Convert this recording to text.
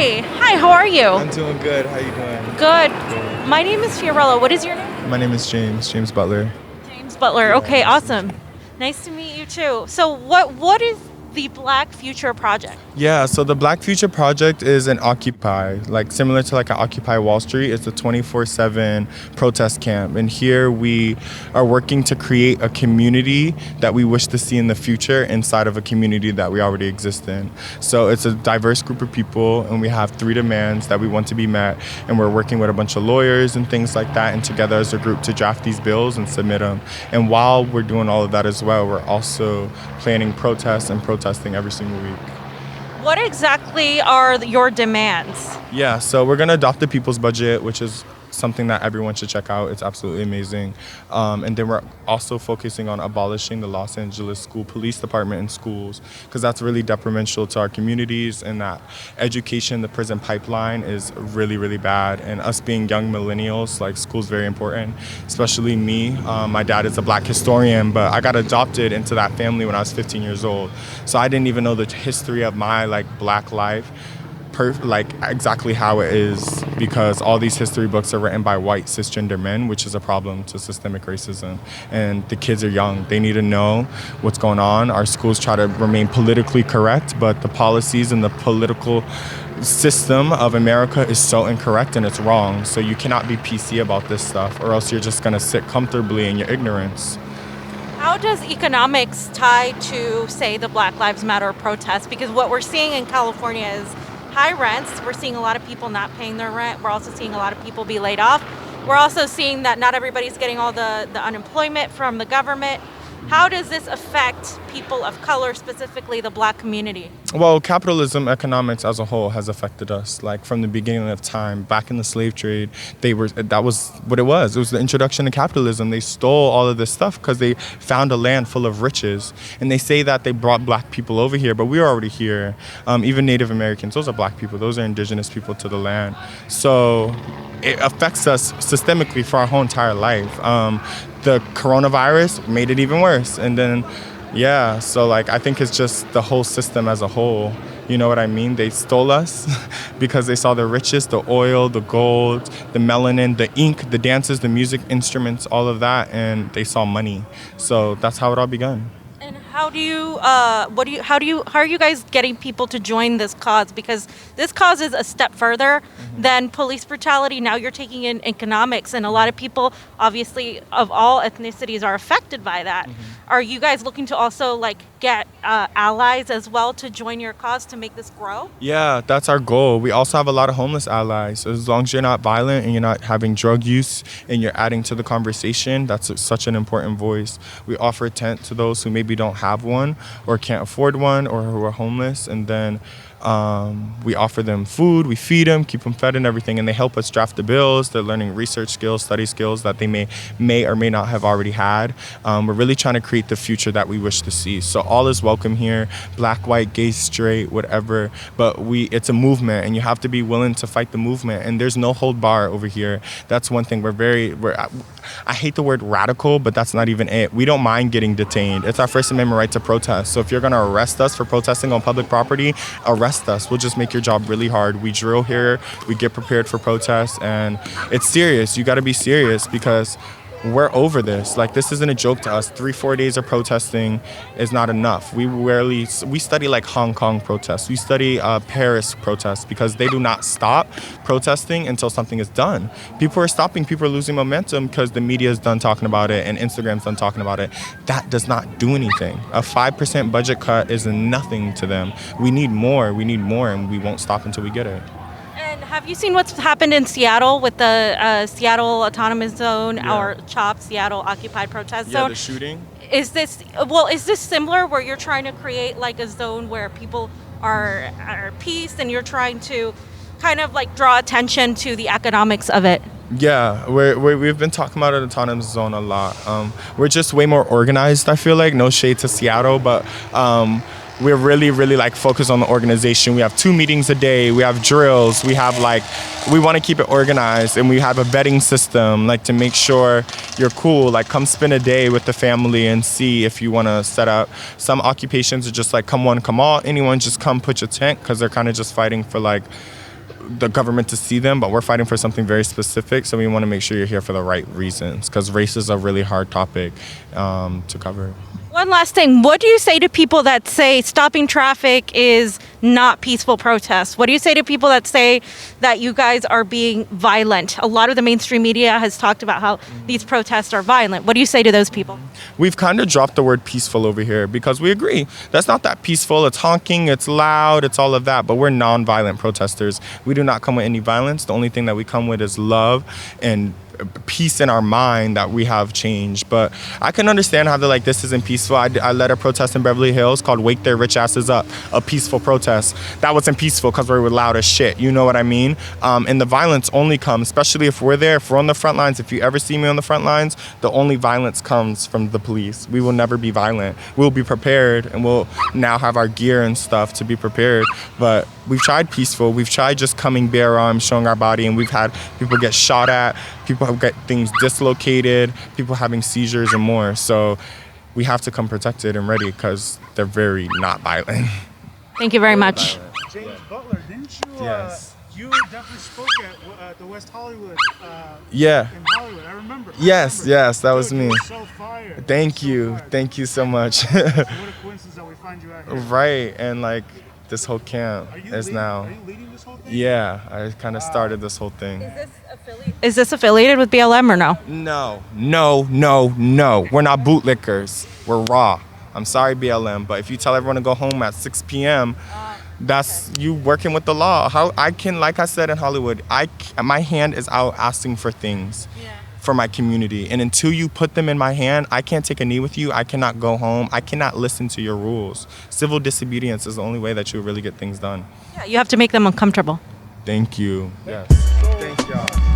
Hi, how are you? I'm doing good. How you doing? Good. Good. My name is Fiorella. What is your name? My name is James Butler. James Butler. Yeah, Okay, nice to meet awesome. Nice to meet you too. So what is the Black Future Project? Yeah, so the Black Future Project is an Occupy, like similar to like an Occupy Wall Street. It's a 24/7 protest camp. And here we are working to create a community that we wish to see in the future inside of a community that we already exist in. So it's a diverse group of people, and we have 3 demands that we want to be met. And we're working with a bunch of lawyers and things like that, and together as a group to draft these bills and submit them. And while we're doing all of that as well, we're also planning protests and protesting every single week. What exactly are your demands? Yeah, so we're gonna adopt the people's budget, which is something that everyone should check out. It's absolutely amazing. And then we're also focusing on abolishing the Los Angeles School Police Department in schools, because that's really detrimental to our communities, and that education, the prison pipeline is really, really bad. And us being young millennials, like, school's very important, especially me. My dad is a Black historian, but I got adopted into that family when I was 15 years old. So I didn't even know the history of my Black life, exactly how it is, because all these history books are written by white cisgender men, which is a problem to systemic racism. And the kids are young. They need to know what's going on. Our schools try to remain politically correct, but the policies and the political system of America is so incorrect, and it's wrong. So you cannot be PC about this stuff, or else you're just going to sit comfortably in your ignorance. How does economics tie to, say, the Black Lives Matter protest? Because what we're seeing in California is high rents. We're seeing a lot of people not paying their rent. We're also seeing a lot of people be laid off. We're also seeing that not everybody's getting all the unemployment from the government. How does this affect people of color, specifically the Black community? Well, capitalism, economics as a whole has affected us. Like, from the beginning of time, back in the slave trade, that was what it was. It was the introduction to capitalism. They stole all of this stuff because they found a land full of riches. And they say that they brought Black people over here, but we were already here. Even Native Americans, those are Black people. Those are indigenous people to the land. So it affects us systemically for our whole entire life. The coronavirus made it even worse. And then, yeah, so I think it's just the whole system as a whole. You know what I mean? They stole us because they saw the riches, the oil, the gold, the melanin, the ink, the dances, the music instruments, all of that, and they saw money. So that's how it all began. And how are you guys getting people to join this cause? Because this cause is a step further than police brutality. Now you're taking in economics, and a lot of people, obviously, of all ethnicities are affected by that. Are you guys looking to also get allies as well to join your cause to make this grow? Yeah, that's our goal. We also have a lot of homeless allies. As long as you're not violent and you're not having drug use and you're adding to the conversation, that's such an important voice. We offer a tent to those who maybe don't have one or can't afford one or who are homeless, and then we offer them food, we feed them, keep them fed and everything, and they help us draft the bills. They're learning research skills, study skills that they may or may not have already had. We're really trying to create the future that we wish to see. So all is welcome here, Black, white, gay, straight, whatever, but it's a movement, and you have to be willing to fight the movement, and there's no hold bar over here. That's one thing. I hate the word radical, but that's not even it. We don't mind getting detained. It's our First Amendment right to protest. So if you're going to arrest us for protesting on public property, arrest us. We'll just make your job really hard. We drill here, we get prepared for protests, and it's serious. You got to be serious, because we're over this. This isn't a joke to us. 3-4 days of protesting is not enough. We study Hong Kong protests. We study Paris protests, because they do not stop protesting until something is done. People are stopping. People are losing momentum because the media is done talking about it and Instagram's done talking about it. That does not do anything. A 5% budget cut is nothing to them. We need more, and we won't stop until we get it. Have you seen what's happened in Seattle with the Seattle Autonomous Zone, or CHAZ, Seattle Occupied Protest Zone? Yeah, the shooting. Is this similar, where you're trying to create a zone where people are at peace, and you're trying to kind of draw attention to the economics of it? Yeah, we've been talking about an autonomous zone a lot. We're just way more organized, I feel like. No shade to Seattle, but we're really, really focused on the organization. We have 2 meetings a day. We have drills. We have we want to keep it organized, and we have a vetting system to make sure you're cool. Come spend a day with the family and see if you want to set up. Some occupations are just come one, come all. Anyone just come put your tent, because they're kind of just fighting for the government to see them, but we're fighting for something very specific. So we want to make sure you're here for the right reasons, because race is a really hard topic to cover. One last thing. What do you say to people that say stopping traffic is not peaceful protests? What do you say to people that say that you guys are being violent? A lot of the mainstream media has talked about how these protests are violent. What do you say to those people? We've kind of dropped the word peaceful over here because we agree that's not that peaceful. It's honking, it's loud, it's all of that, but we're non-violent protesters. We do not come with any violence. The only thing that we come with is love and peace in our mind that we have changed. But I can understand how they're like, this isn't peaceful. I led a protest in Beverly Hills called Wake Their Rich Asses Up, a peaceful protest. That wasn't peaceful because we were loud as shit. You know what I mean? And the violence only comes, especially if we're there, if we're on the front lines. If you ever see me on the front lines, the only violence comes from the police. We will never be violent. We'll be prepared, and we'll now have our gear and stuff to be prepared. But we've tried peaceful. We've tried just coming bare arms, showing our body, and we've had people get shot at, people have got things dislocated, people having seizures and more. So we have to come protected and ready because they're very not violent. Thank you very much. James Yeah. Butler, didn't you? Yes. You definitely spoke at the West Hollywood. Yeah. In Hollywood, I remember. Yes, yes, that was Dude, me. you were so fire. Thank So you. fire. Thank you so much. So what a coincidence that we find you out here. Right, and like this whole camp is now. Are you leading this whole thing? Yeah, I kind of started this whole thing. Is this affiliated with BLM or no? No, no, no, no. We're not bootlickers. We're raw. I'm sorry, BLM, but if you tell everyone to go home at 6 p.m., that's you working with the law. How I can, like I said in Hollywood, my hand is out asking for things for my community. And until you put them in my hand, I can't take a knee with you. I cannot go home. I cannot listen to your rules. Civil disobedience is the only way that you really get things done. Yeah, you have to make them uncomfortable. Thank you. Yes. Thank y'all.